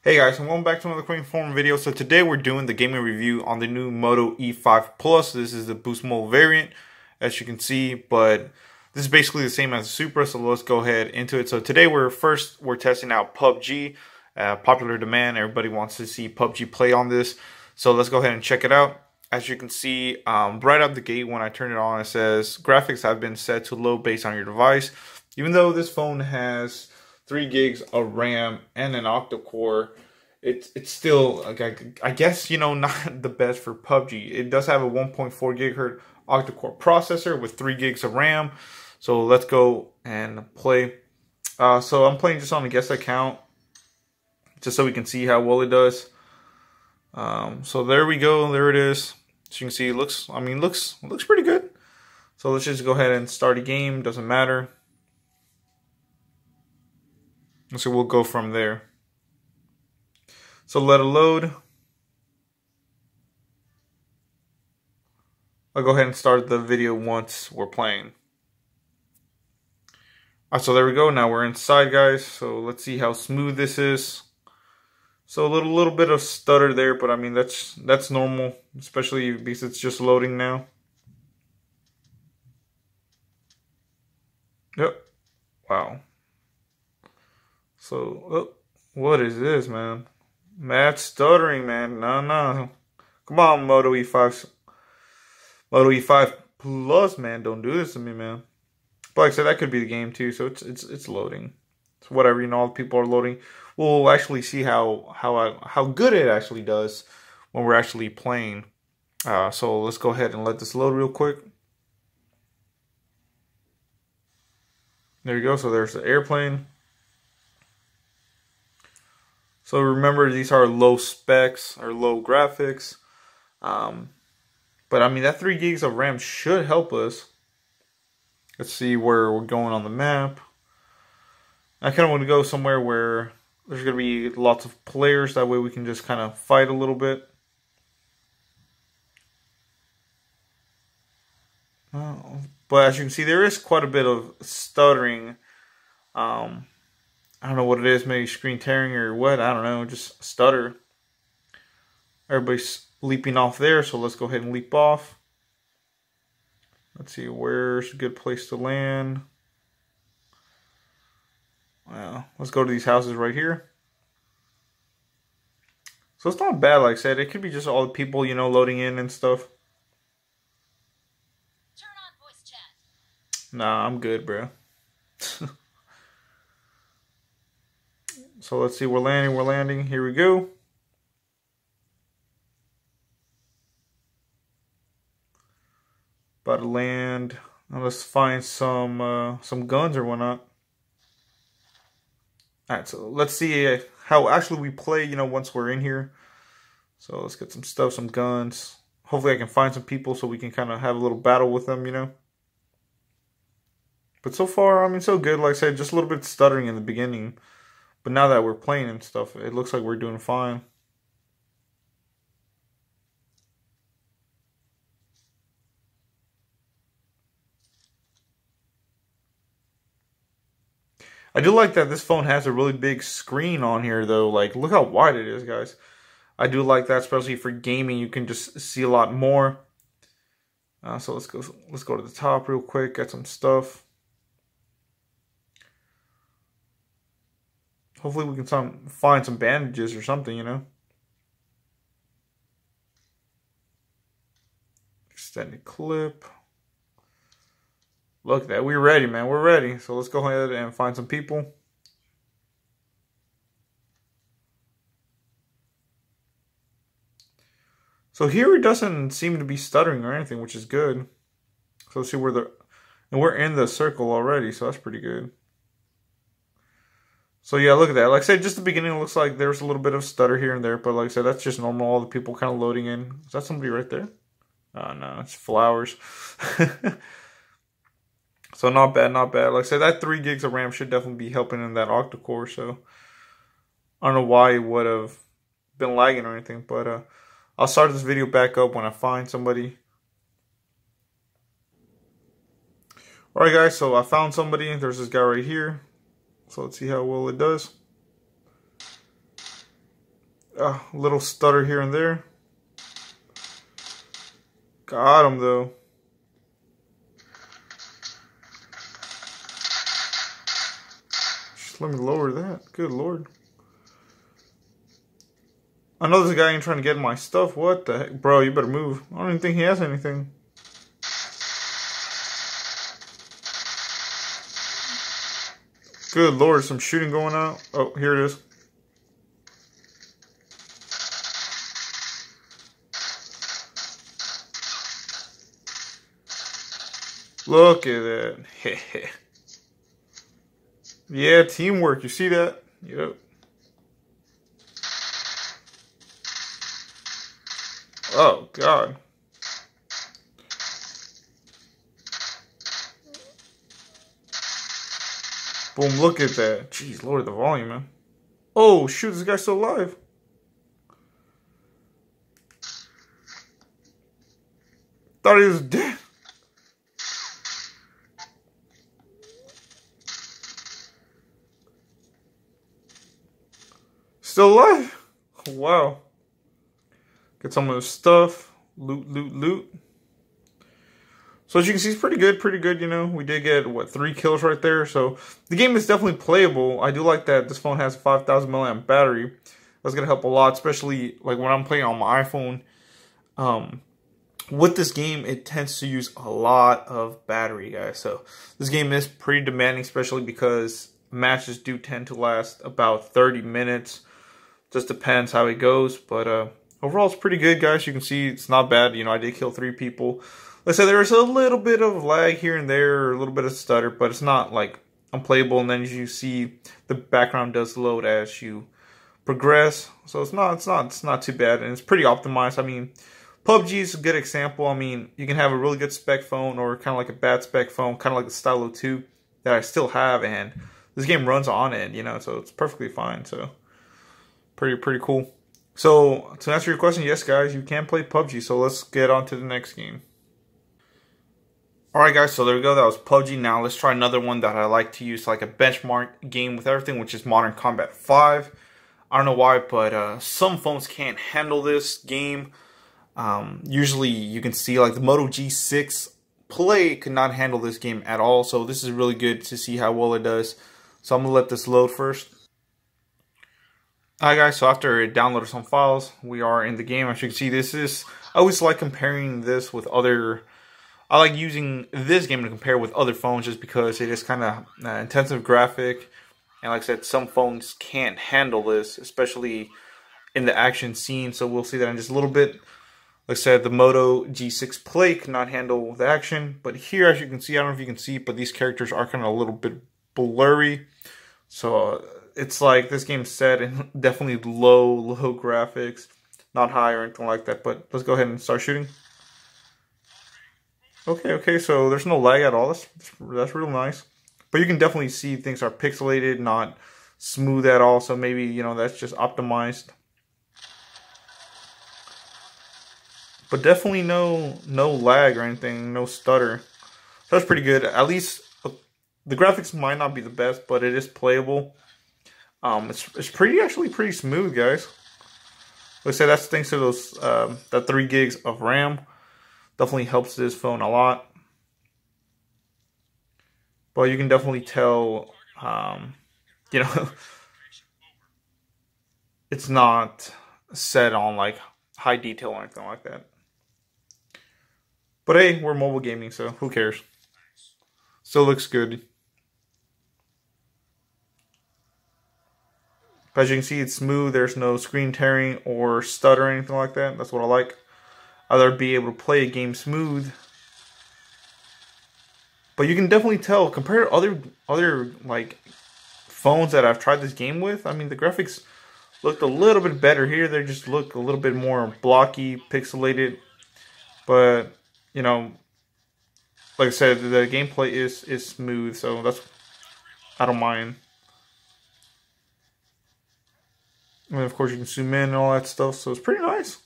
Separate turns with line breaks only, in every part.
Hey guys, and welcome back to another quick form video. So today we're doing the gaming review on the new Moto E5 Plus. This is the boost mode variant, as you can see, but this is basically the same as the Supra, so let's go ahead into it. So today we're testing out PUBG, popular demand. Everybody wants to see PUBG play on this, so let's go ahead and check it out. As you can see, right out the gate when I turn it on, it says graphics have been set to low based on your device. Even though this phone has 3 gigs of RAM and an octa-core, it's still, like, I guess, you know, not the best for PUBG. It does have a 1.4 gigahertz octa-core processor with 3 gigs of RAM. So let's go and play. So I'm playing just on a guest account, just so we can see how well it does. So there we go. There it is. As you can see, it looks pretty good. So let's just go ahead and start a game. Doesn't matter. So we'll go from there. So let it load. I'll go ahead and start the video once we're playing. Alright, so there we go. Now we're inside, guys. So let's see how smooth this is. So a little bit of stutter there, but I mean that's normal, especially because it's just loading now. Yep. Wow. So, oh, what is this, man? Mad stuttering, man. No. Come on, Moto E5 Plus, man. Don't do this to me, man. But like I said, that could be the game too. So it's loading. So whatever, you know, all the people are loading. We'll actually see how good it actually does when we're actually playing. So let's go ahead and let this load real quick. There you go. So there's the airplane. So remember, these are low specs or low graphics. But I mean, that 3 gigs of RAM should help us. Let's see where we're going on the map. I kind of want to go somewhere where there's going to be lots of players. That way we can just kind of fight a little bit. But as you can see, there is quite a bit of stuttering. I don't know what it is, maybe screen tearing or what, I don't know, just stutter. Everybody's leaping off there, so let's go ahead and leap off. Let's see, where's a good place to land? Well, let's go to these houses right here. So it's not bad, like I said. It could be just all the people, you know, loading in and stuff.
Turn on voice chat.
Nah, I'm good, bro. So let's see, we're landing. Here we go. About to land. Now let's find some guns or whatnot. Alright, so let's see how actually we play, you know, once we're in here. So let's get some stuff, some guns. Hopefully I can find some people so we can kind of have a little battle with them, you know. But so far, I mean, so good. Like I said, just a little bit stuttering in the beginning. But now that we're playing and stuff, it looks like we're doing fine. I do like that this phone has a really big screen on here, though. Like, look how wide it is, guys. I do like that, especially for gaming. You can just see a lot more. So let's go to the top real quick. Get some stuff. Hopefully we can find some bandages or something, you know. Extended clip. Look at that. We're ready, man. We're ready. So let's go ahead and find some people. So here it doesn't seem to be stuttering or anything, which is good. So let's see where and we're in the circle already, so that's pretty good. So yeah, look at that. Like I said, just the beginning, it looks like there's a little bit of stutter here and there, but like I said, that's just normal. All the people kind of loading in. Is that somebody right there? Oh no, it's flowers. So not bad, not bad. Like I said, that 3 gigs of RAM should definitely be helping in that octa-core. So I don't know why it would have been lagging or anything, but I'll start this video back up when I find somebody. Alright guys, so I found somebody. There's this guy right here. So let's see how well it does. A little stutter here and there. Got him though. Just let me lower that. Good lord. I know this guy ain't trying to get my stuff. What the heck? Bro, you better move. I don't even think he has anything. Good lord, some shooting going out. Oh, here it is. Look at that. Yeah, teamwork. You see that? Yep. Oh, God. Boom, look at that. Jeez, lower the volume, man. Oh, shoot, this guy's still alive. Thought he was dead. Still alive. Wow. Get some of his stuff. Loot, loot, loot. So as you can see, it's pretty good, you know. We did get, what, 3 kills right there. So the game is definitely playable. I do like that this phone has a 5,000 milliamp battery. That's going to help a lot, especially like when I'm playing on my iPhone. With this game, it tends to use a lot of battery, guys. So this game is pretty demanding, especially because matches do tend to last about 30 minutes. Just depends how it goes. But overall, it's pretty good, guys. You can see it's not bad. You know, I did kill 3 people. Let's say there's a little bit of lag here and there, or a little bit of stutter, but it's not like unplayable. And then as you see, the background does load as you progress, so it's not too bad, and it's pretty optimized. I mean, PUBG is a good example. I mean, you can have a really good spec phone or kind of like a bad spec phone, kind of like the Stylo 2 that I still have, and this game runs on it, you know, so it's perfectly fine. So pretty cool. So to answer your question, yes, guys, you can play PUBG. So let's get on to the next game. Alright guys, so there we go, that was PUBG. Now let's try another one that I like to use like a benchmark game with everything, which is Modern Combat 5. I don't know why, but some phones can't handle this game. Usually you can see like the Moto G6 Play could not handle this game at all. So this is really good to see how well it does. So I'm going to let this load first. Alright guys, so after it downloaded some files, we are in the game. As you can see, this is, I always like comparing this with other, I like using this game to compare with other phones just because it is kind of intensive graphic. And like I said, some phones can't handle this, especially in the action scene. So we'll see that in just a little bit. Like I said, the Moto G6 Play cannot handle the action. But here, as you can see, I don't know if you can see, but these characters are kind of a little bit blurry. So it's like this game's set in definitely low graphics. Not high or anything like that. But let's go ahead and start shooting. Okay, so there's no lag at all. That's real nice. But you can definitely see things are pixelated, not smooth at all. So maybe, you know, that's just optimized. But definitely no lag or anything, no stutter. So that's pretty good. At least the graphics might not be the best, but it is playable. It's actually pretty smooth, guys. Like I said, that's thanks to those that 3 gigs of RAM. Definitely helps this phone a lot. But you can definitely tell, you know, it's not set on like high detail or anything like that. But hey, we're mobile gaming, so who cares? Still looks good. But as you can see, it's smooth. There's no screen tearing or stutter or anything like that. That's what I like. I'd rather be able to play a game smooth. But you can definitely tell, compared to other like phones that I've tried this game with, I mean, the graphics looked a little bit better here. They just look a little bit more blocky, pixelated. But, you know, like I said, the gameplay is smooth, so that's, I don't mind. And of course you can zoom in and all that stuff, so it's pretty nice.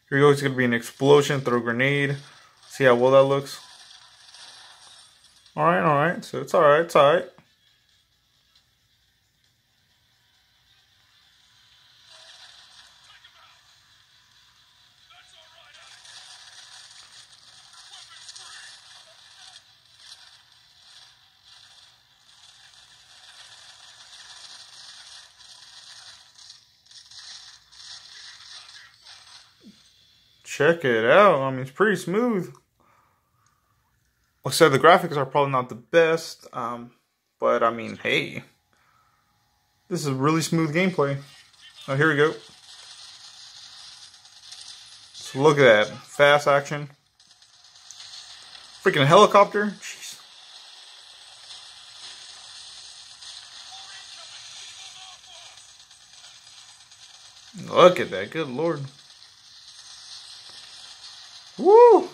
Here we go, it's going to be an explosion, throw a grenade. See how well that looks. Alright, so it's alright. Check it out. I mean, it's pretty smooth. Like I said, the graphics are probably not the best, but I mean, hey, this is really smooth gameplay. Oh, here we go. So look at that, fast action. Freaking helicopter. Jeez. Look at that, good lord. Woo!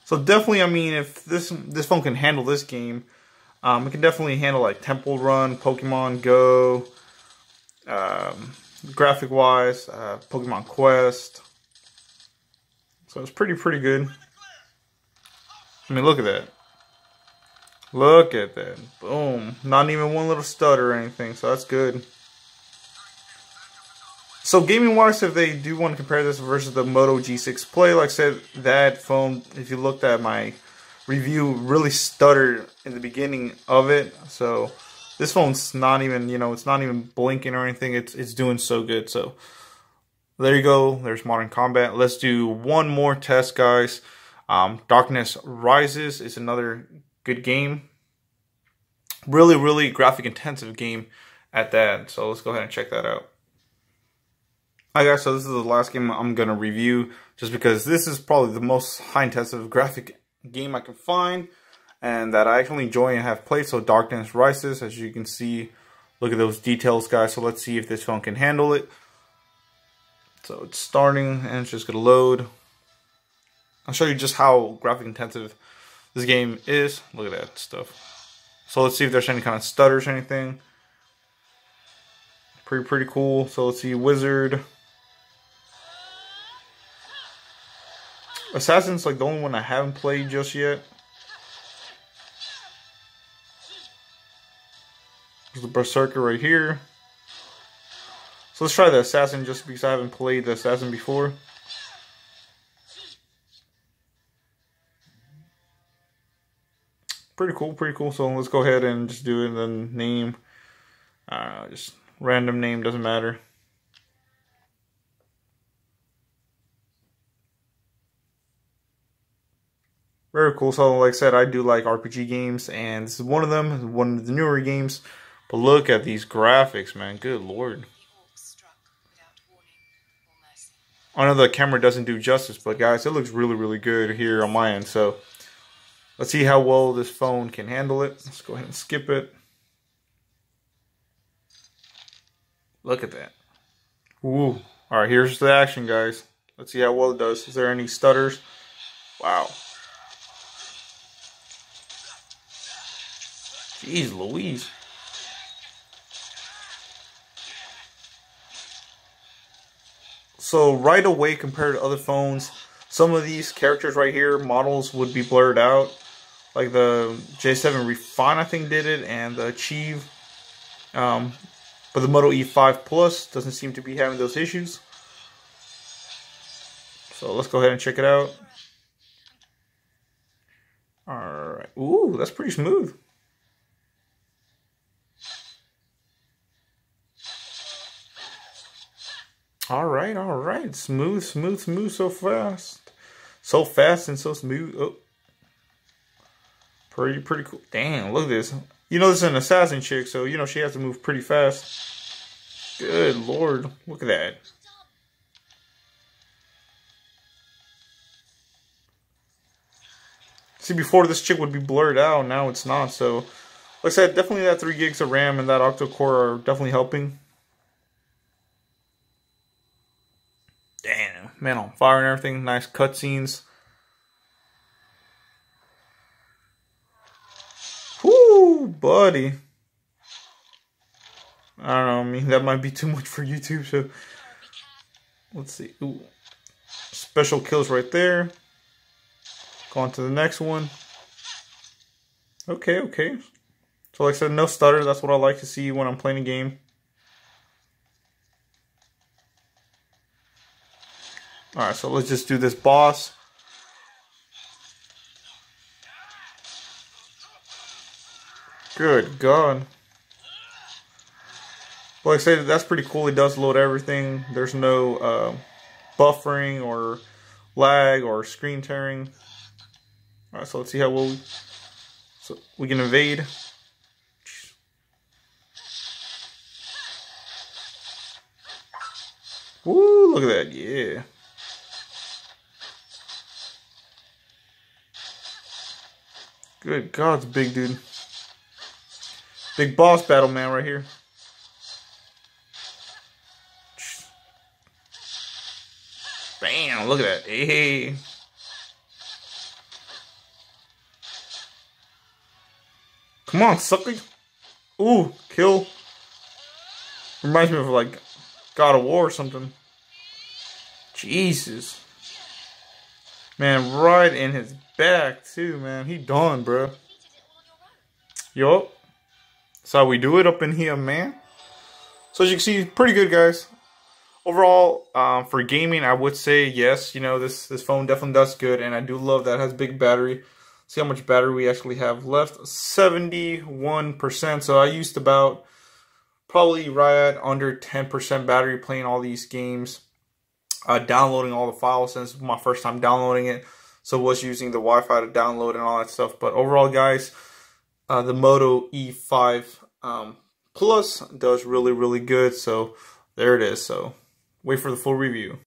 So definitely, I mean, if this phone can handle this game, it can definitely handle like Temple Run, Pokemon Go, graphic wise, Pokemon Quest. So it's pretty good. I mean, look at that. Look at that. Boom. Not even one little stutter or anything, so that's good. So gaming wise, if they do want to compare this versus the Moto G6 Play, like I said, that phone, if you looked at my review, really stuttered in the beginning of it. So this phone's not even, you know, it's not even blinking or anything. It's doing so good. So there you go. There's Modern Combat. Let's do one more test, guys. Darkness Rises is another good game. Really graphic intensive game at that. So let's go ahead and check that out. Hi guys, so this is the last game I'm going to review just because this is probably the most high intensive graphic game I can find and that I actually enjoy and have played. So Darkness Rises, as you can see, look at those details, guys. So let's see if this phone can handle it. So it's starting and it's just going to load. I'll show you just how graphic intensive this game is. Look at that stuff. So let's see if there's any kind of stutters or anything. Pretty cool. So let's see, Wizard. Assassin's like the only one I haven't played just yet. There's the Berserker right here. So let's try the Assassin just because I haven't played the Assassin before. Pretty cool. So let's go ahead and just do it in the name. Just random name, doesn't matter. Very cool. So like I said, I do like RPG games, and this is one of them, one of the newer games. But look at these graphics, man. Good lord. I know the camera doesn't do justice, but guys, it looks really good here on my end. So let's see how well this phone can handle it. Let's go ahead and skip it. Look at that. Ooh. Alright, here's the action, guys. Let's see how well it does. Is there any stutters? Wow. Jeez Louise. So right away, compared to other phones, some of these characters right here, models, would be blurred out. Like the J7 Refine, I think, did it, and the Achieve. But the Moto E5 Plus doesn't seem to be having those issues. So let's go ahead and check it out. Alright. Ooh, that's pretty smooth. Alright. Smooth, so fast. So fast and so smooth. Oh. Pretty cool. Damn, look at this. You know, this is an assassin chick, so, you know, she has to move pretty fast. Good lord. Look at that. See, before this chick would be blurred out, now it's not. So, like I said, definitely that 3 gigs of RAM and that octa-core are definitely helping. Damn, man on fire and everything. Nice cutscenes. Whoo, buddy. I don't know, I mean, that might be too much for YouTube, so let's see. Ooh. Special kills right there. Go on to the next one. Okay. So like I said, no stutter. That's what I like to see when I'm playing a game. Alright, so let's just do this boss. Good God. Like I said, that's pretty cool. It does load everything. There's no buffering or lag or screen tearing. Alright, so let's see how well we can invade. Woo, look at that, yeah. Good God, it's big dude. Big boss battle man right here. Bam, look at that. Hey. Come on, sucker. Ooh, kill. Reminds me of like God of War or something. Jesus. Man, right in his back too, man. He done, bro. Yup. That's how we do it up in here, man. So as you can see, pretty good, guys. Overall, for gaming, I would say yes. You know, this phone definitely does good, and I do love that it has big battery. See how much battery we actually have left? 71%. So I used about probably right at under 10% battery playing all these games, downloading all the files since my first time downloading it. So was using the Wi-Fi to download and all that stuff. But overall, guys, the Moto E5 Plus does really, really good. So there it is. So wait for the full review.